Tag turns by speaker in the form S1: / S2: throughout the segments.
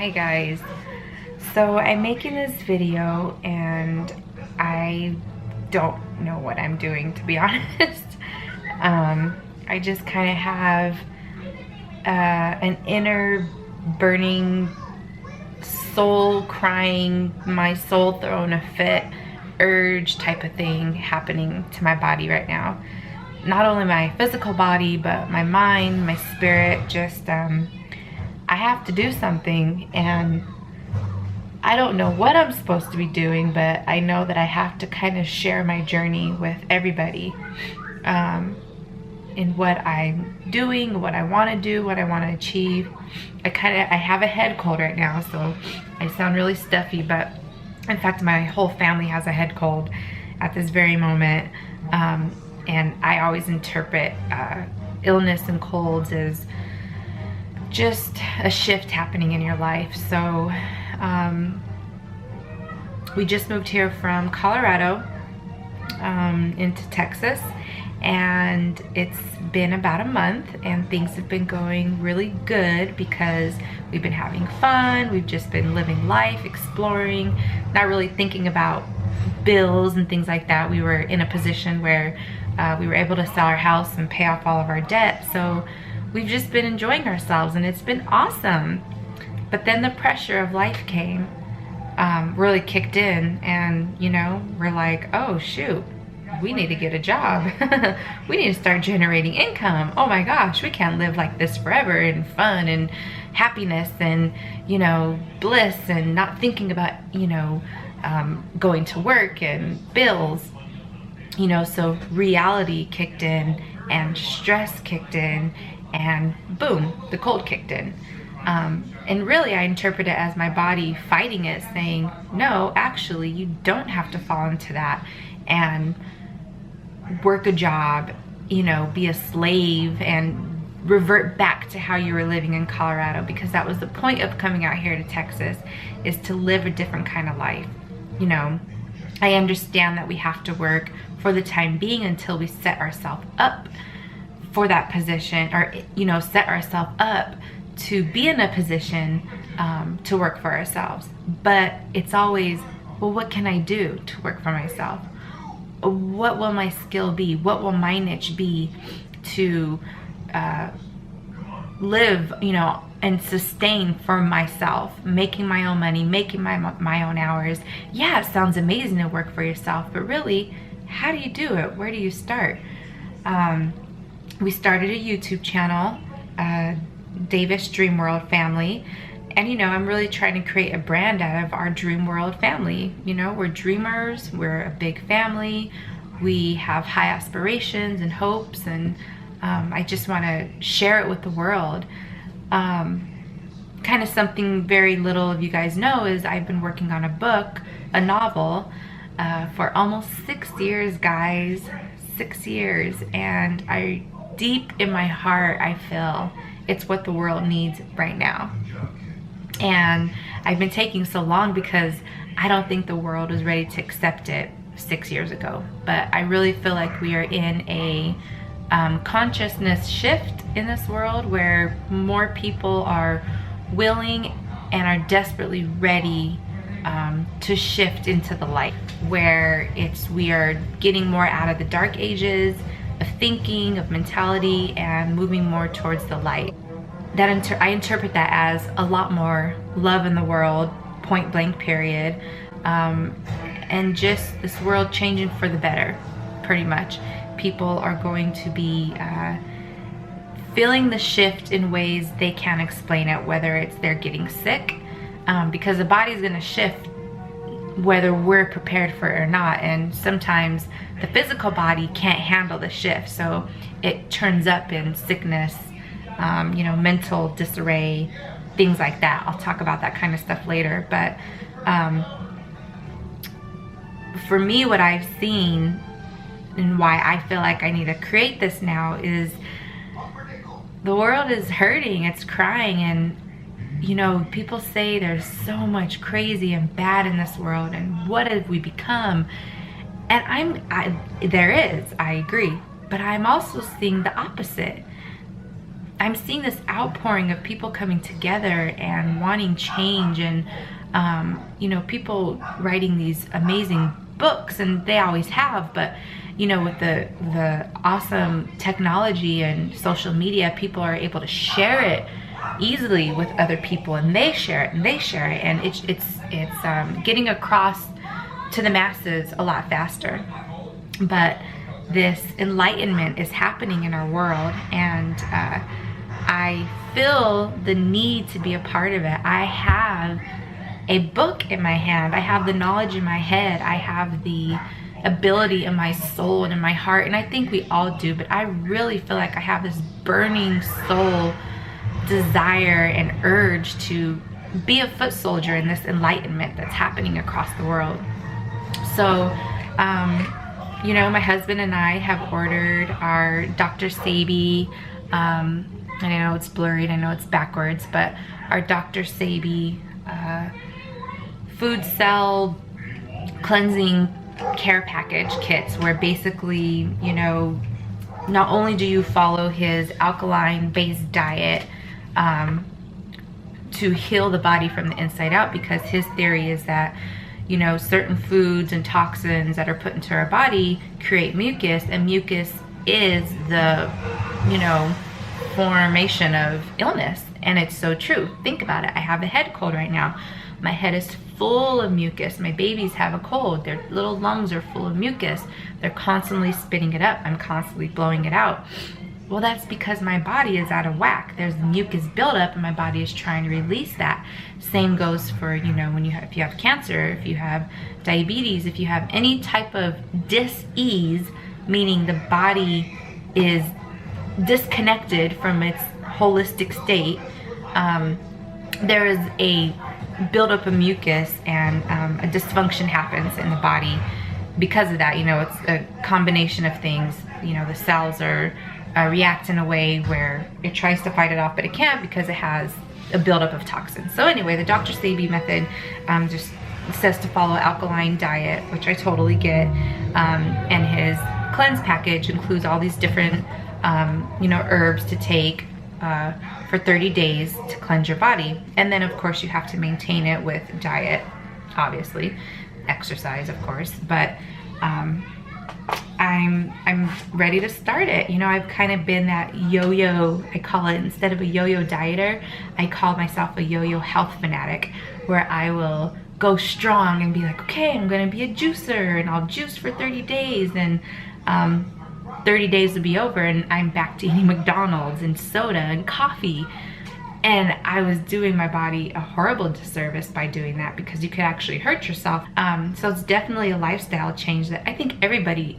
S1: Hi guys. So I'm making this video and I don't know what I'm doing, to be honest. I just kind of have an inner burning, soul crying, my soul throwing a fit urge type of thing happening to my body right now. Not only my physical body, but my mind, my spirit, just I have to do something, and I don't know what I'm supposed to be doing, but I know that I have to kind of share my journey with everybody in what I'm doing, what I want to do, what I want to achieve. I have a head cold right now, so I sound really stuffy, but in fact my whole family has a head cold at this very moment, and I always interpret illness and colds as just a shift happening in your life. So we just moved here from Colorado into Texas, and it's been about a month, and things have been going really good because we've been having fun. We've just been living life, exploring, not really thinking about bills and things like that. We were in a position where we were able to sell our house and pay off all of our debt, so we've just been enjoying ourselves, and it's been awesome. But then the pressure of life came, really kicked in, and you know, we're like, oh shoot, we need to get a job. We need to start generating income. Oh my gosh, we can't live like this forever in fun and happiness and, you know, bliss, and not thinking about, you know, going to work and bills, you know. So reality kicked in and stress kicked in, and boom, the cold kicked in. And really I interpret it as my body fighting it, saying, no, actually you don't have to fall into that and work a job, you know, be a slave and revert back to how you were living in Colorado, because that was the point of coming out here to Texas, is to live a different kind of life. You know, I understand that we have to work for the time being until we set ourselves up for that position, or, you know, set ourselves up to be in a position to work for ourselves. But it's always, well, what can I do to work for myself? What will my skill be? What will my niche be to live, you know, and sustain for myself, making my own money, making my own hours? Yeah, it sounds amazing to work for yourself, but really, how do you do it? Where do you start? We started a YouTube channel, Davis Dream World Family, and you know, I'm really trying to create a brand out of our Dream World family. You know, we're dreamers, we're a big family, we have high aspirations and hopes, and I just want to share it with the world. Kind of something very little of you guys know is I've been working on a book, a novel, for almost 6 years, guys. 6 years, and deep in my heart, I feel it's what the world needs right now. And I've been taking so long because I don't think the world was ready to accept it 6 years ago. But I really feel like we are in a consciousness shift in this world, where more people are willing and are desperately ready to shift into the light, where we are getting more out of the dark ages of thinking, of mentality, and moving more towards the light. I interpret that as a lot more love in the world, point blank, period, and just this world changing for the better, pretty much. People are going to be feeling the shift in ways they can't explain it, whether it's they're getting sick, because the body's gonna shift whether we're prepared for it or not, and sometimes the physical body can't handle the shift, so it turns up in sickness, you know, mental disarray, things like that. I'll talk about that kind of stuff later. But for me, what I've seen and why I feel like I need to create this now is the world is hurting, it's crying, and you know, people say there's so much crazy and bad in this world, and what have we become? And there is, I agree, but I'm also seeing the opposite. I'm seeing this outpouring of people coming together and wanting change, and you know, people writing these amazing books, and they always have, but you know, with the awesome technology and social media, people are able to share it easily with other people, and they share it and they share it, and it's getting across to the masses a lot faster. But this enlightenment is happening in our world, and I feel the need to be a part of it. I have a book in my hand, I have the knowledge in my head, I have the ability in my soul and in my heart, and I think we all do, but I really feel like I have this burning soul desire and urge to be a foot soldier in this enlightenment that's happening across the world. So you know, my husband and I have ordered our Dr. Sebi, and I know it's blurry and I know it's backwards, but our Dr. Sebi food cell cleansing care package kits, where basically, you know, not only do you follow his alkaline based diet to heal the body from the inside out, because his theory is that, you know, certain foods and toxins that are put into our body create mucus, and mucus is the, you know, formation of illness. And it's so true. Think about it. I have a head cold right now. My head is full of mucus. My babies have a cold. Their little lungs are full of mucus. They're constantly spitting it up. I'm constantly blowing it out. Well, that's because my body is out of whack. There's mucus buildup, and my body is trying to release that. Same goes for, you know, when if you have cancer, if you have diabetes, if you have any type of dis-ease, meaning the body is disconnected from its holistic state, there is a buildup of mucus, and a dysfunction happens in the body because of that. You know, it's a combination of things. You know, the cells are react in a way where it tries to fight it off, but it can't because it has a buildup of toxins. So anyway, the Dr. Sebi method just says to follow alkaline diet, which I totally get, and his cleanse package includes all these different you know, herbs to take for 30 days to cleanse your body. And then of course you have to maintain it with diet, obviously, exercise of course, but I'm ready to start it. You know, I've kind of been that yo-yo, I call it, instead of a yo-yo dieter, I call myself a yo-yo health fanatic, where I will go strong and be like, okay, I'm gonna be a juicer, and I'll juice for 30 days, and 30 days will be over and I'm back to eating McDonald's and soda and coffee. And I was doing my body a horrible disservice by doing that, because you could actually hurt yourself. So it's definitely a lifestyle change that I think everybody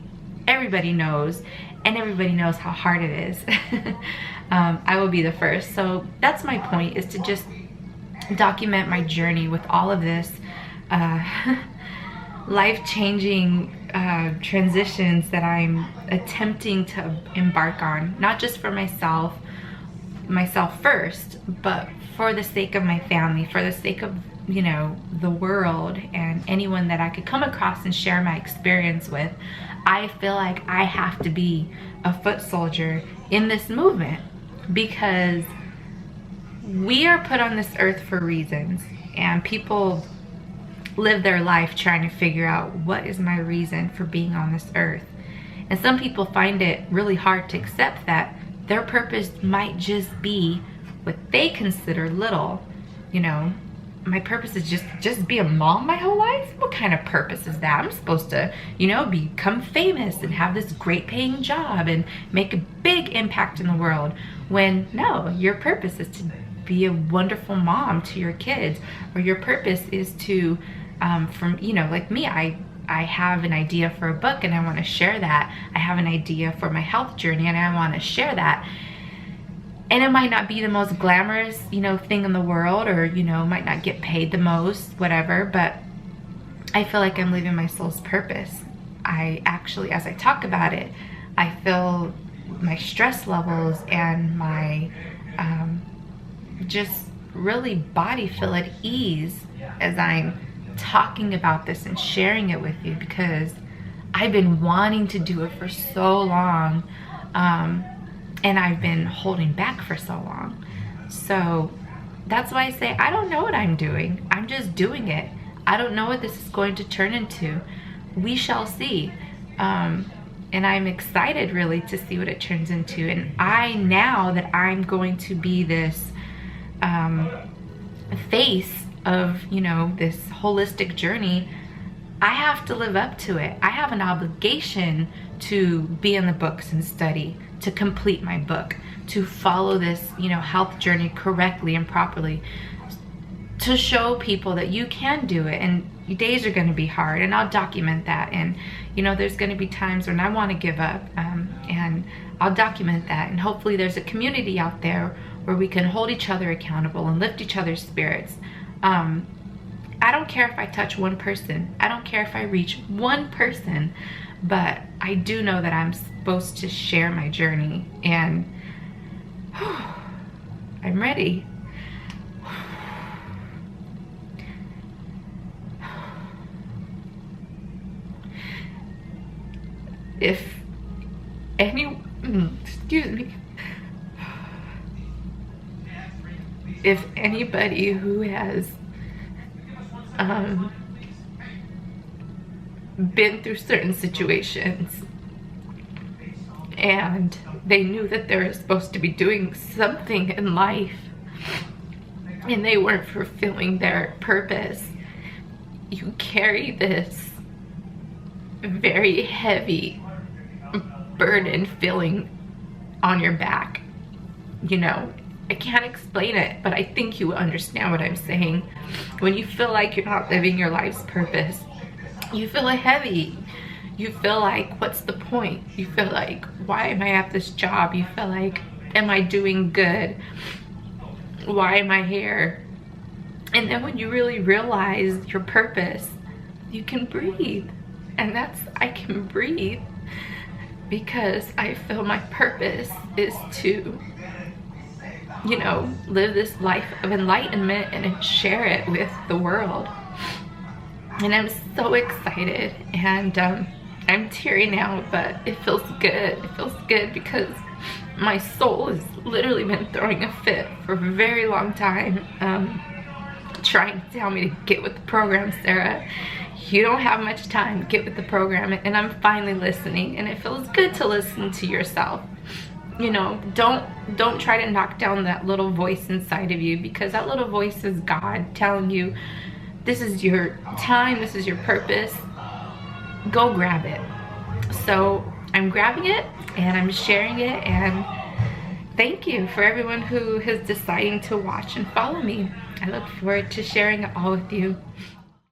S1: knows, and everybody knows how hard it is. I will be the first. So that's my point, is to just document my journey with all of this life-changing transitions that I'm attempting to embark on, not just for myself first, but for the sake of my family, for the sake of, you know, the world and anyone that I could come across and share my experience with. I feel like I have to be a foot soldier in this movement, because we are put on this earth for reasons, and people live their life trying to figure out, what is my reason for being on this earth? And some people find it really hard to accept that their purpose might just be what they consider little. You know, my purpose is just be a mom my whole life? What kind of purpose is that? I'm supposed to, you know, become famous and have this great paying job and make a big impact in the world. When no, your purpose is to be a wonderful mom to your kids, or your purpose is to from, you know, like me, I have an idea for a book and I want to share that. I have an idea for my health journey and I want to share that. And it might not be the most glamorous, you know, thing in the world, or, you know, might not get paid the most, whatever, but I feel like I'm living my soul's purpose. I actually, as I talk about it, I feel my stress levels and my just really body feel at ease as I'm talking about this and sharing it with you, because I've been wanting to do it for so long. and I've been holding back for so long. So that's why I say I don't know what I'm doing. I'm just doing it. I don't know what this is going to turn into. We shall see. And I'm excited really to see what it turns into. And now that I'm going to be this face of, you know, this holistic journey, I have to live up to it. I have an obligation to be in the books and study, to complete my book, to follow this, you know, health journey correctly and properly, to show people that you can do it. And days are going to be hard, and I'll document that. And you know, there's going to be times when I want to give up, and I'll document that. And hopefully there's a community out there where we can hold each other accountable and lift each other's spirits. I don't care if I touch one person. I don't care if I reach one person, but I do know that I'm supposed to share my journey, and I'm ready. If if anybody who has been through certain situations and they knew that they were supposed to be doing something in life and they weren't fulfilling their purpose, you carry this very heavy burden feeling on your back. You know, I can't explain it, but I think you understand what I'm saying. When you feel like you're not living your life's purpose, you feel heavy. You feel like, what's the point? You feel like, why am I at this job? You feel like, am I doing good? Why am I here? And then when you really realize your purpose, you can breathe. And that's, I can breathe because I feel my purpose is to, you know, live this life of enlightenment and share it with the world. And I'm so excited, and I'm teary now, but it feels good. It feels good because my soul has literally been throwing a fit for a very long time, trying to tell me to get with the program, Sarah. You don't have much time to get with the program, and I'm finally listening, and it feels good to listen to yourself. You know, don't try to knock down that little voice inside of you, because that little voice is God telling you, this is your time, this is your purpose, go grab it. So I'm grabbing it and I'm sharing it, and thank you for everyone who is deciding to watch and follow me. I look forward to sharing it all with you.